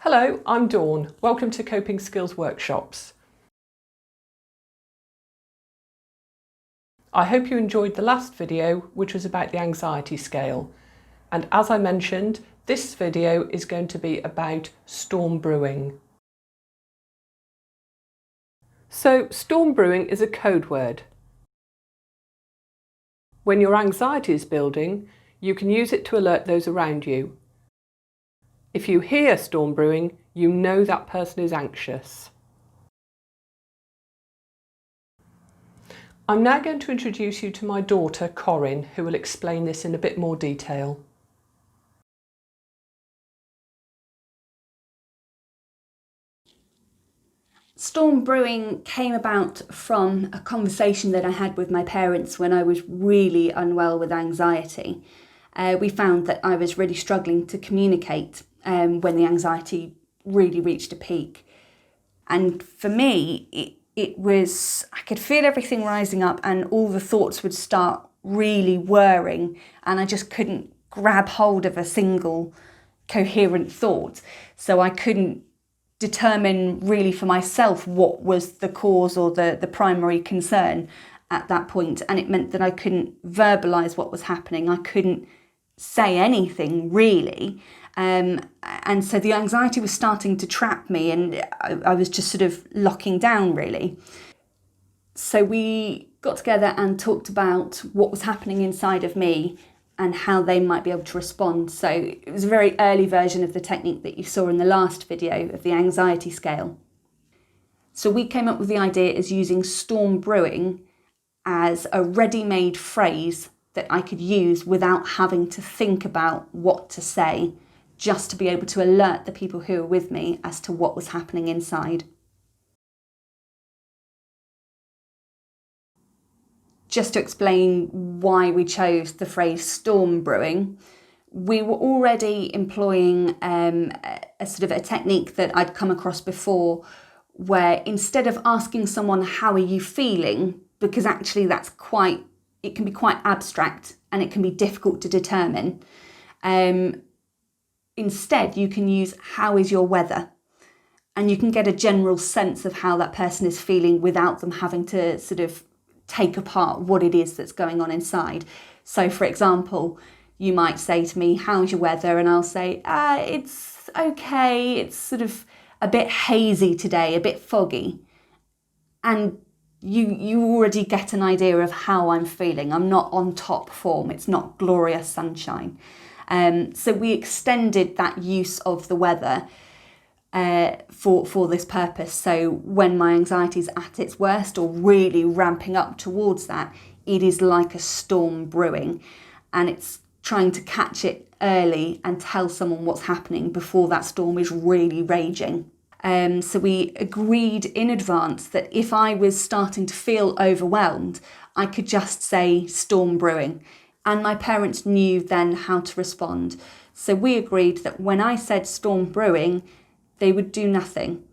Hello, I'm Dawn. Welcome to Coping Skills Workshops. I hope you enjoyed the last video, which was about the anxiety scale. And as I mentioned, this video is going to be about storm brewing. So, storm brewing is a code word. When your anxiety is building, you can use it to alert those around you. If you hear storm brewing, you know that person is anxious. I'm now going to introduce you to my daughter, Corinne, who will explain this in a bit more detail. Storm brewing came about from a conversation that I had with my parents when I was really unwell with anxiety. We found that I was really struggling to communicate when the anxiety really reached a peak. And for me, it was, I could feel everything rising up and all the thoughts would start really whirring and I just couldn't grab hold of a single coherent thought. So I couldn't determine really for myself what was the cause or the primary concern at that point. And it meant that I couldn't verbalise what was happening. I couldn't say anything really. And so the anxiety was starting to trap me and I was just sort of locking down really. So we got together and talked about what was happening inside of me and how they might be able to respond. So it was a very early version of the technique that you saw in the last video of the anxiety scale. So we came up with the idea as using storm brewing as a ready-made phrase that I could use without having to think about what to say, just to be able to alert the people who were with me as to what was happening inside. Just to explain why we chose the phrase storm brewing, we were already employing a sort of a technique that I'd come across before, where instead of asking someone, how are you feeling? Because actually it can be quite abstract and it can be difficult to determine. Instead, you can use, how is your weather? And you can get a general sense of how that person is feeling without them having to sort of take apart what it is that's going on inside. So for example, you might say to me, how's your weather? And I'll say, it's okay. It's sort of a bit hazy today, a bit foggy. And you already get an idea of how I'm feeling. I'm not on top form. It's not glorious sunshine. So we extended that use of the weather for this purpose. So when my anxiety is at its worst or really ramping up towards that, it is like a storm brewing and it's trying to catch it early and tell someone what's happening before that storm is really raging. So we agreed in advance that if I was starting to feel overwhelmed, I could just say storm brewing. And my parents knew then how to respond. So we agreed that when I said storm brewing, they would do nothing.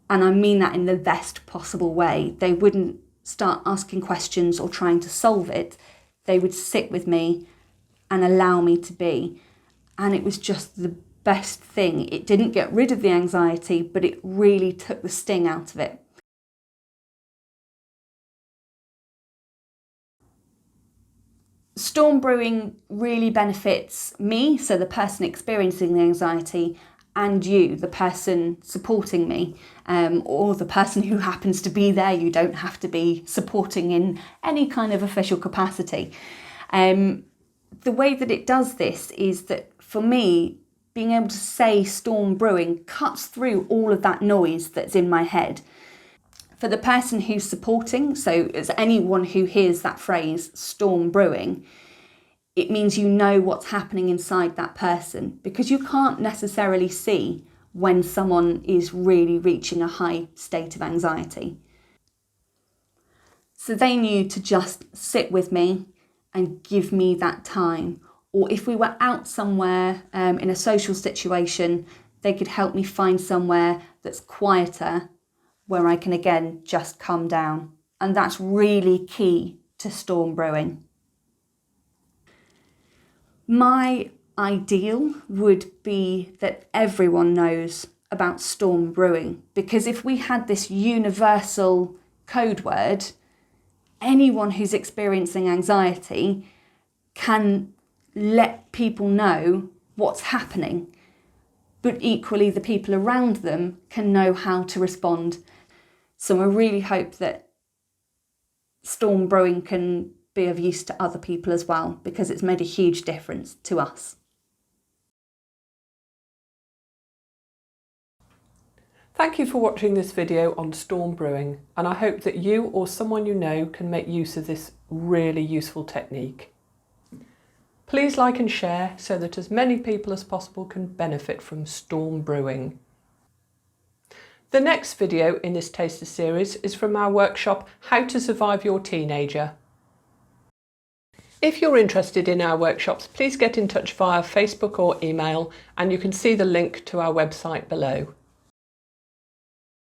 And I mean that in the best possible way. They wouldn't start asking questions or trying to solve it. They would sit with me and allow me to be. And it was just the best thing. It didn't get rid of the anxiety, but it really took the sting out of it. Storm brewing really benefits me, so the person experiencing the anxiety, and you, the person supporting me, or the person who happens to be there. You don't have to be supporting in any kind of official capacity. The way that it does this is that for me, being able to say storm brewing cuts through all of that noise that's in my head. For the person who's supporting, so as anyone who hears that phrase, storm brewing, it means you know what's happening inside that person because you can't necessarily see when someone is really reaching a high state of anxiety. So they knew to just sit with me and give me that time. Or if we were out somewhere in a social situation, they could help me find somewhere that's quieter where I can again just calm down. And that's really key to storm brewing. My ideal would be that everyone knows about Storm Brewing, because if we had this universal code word, anyone who's experiencing anxiety can let people know what's happening, but equally the people around them can know how to respond. So I really hope that Storm Brewing can be of use to other people as well, because it's made a huge difference to us. Thank you for watching this video on Storm Brewing, and I hope that you or someone you know can make use of this really useful technique. Please like and share so that as many people as possible can benefit from Storm Brewing. The next video in this taster series is from our workshop, How to Survive Your Teenager. If you're interested in our workshops, please get in touch via Facebook or email, and you can see the link to our website below.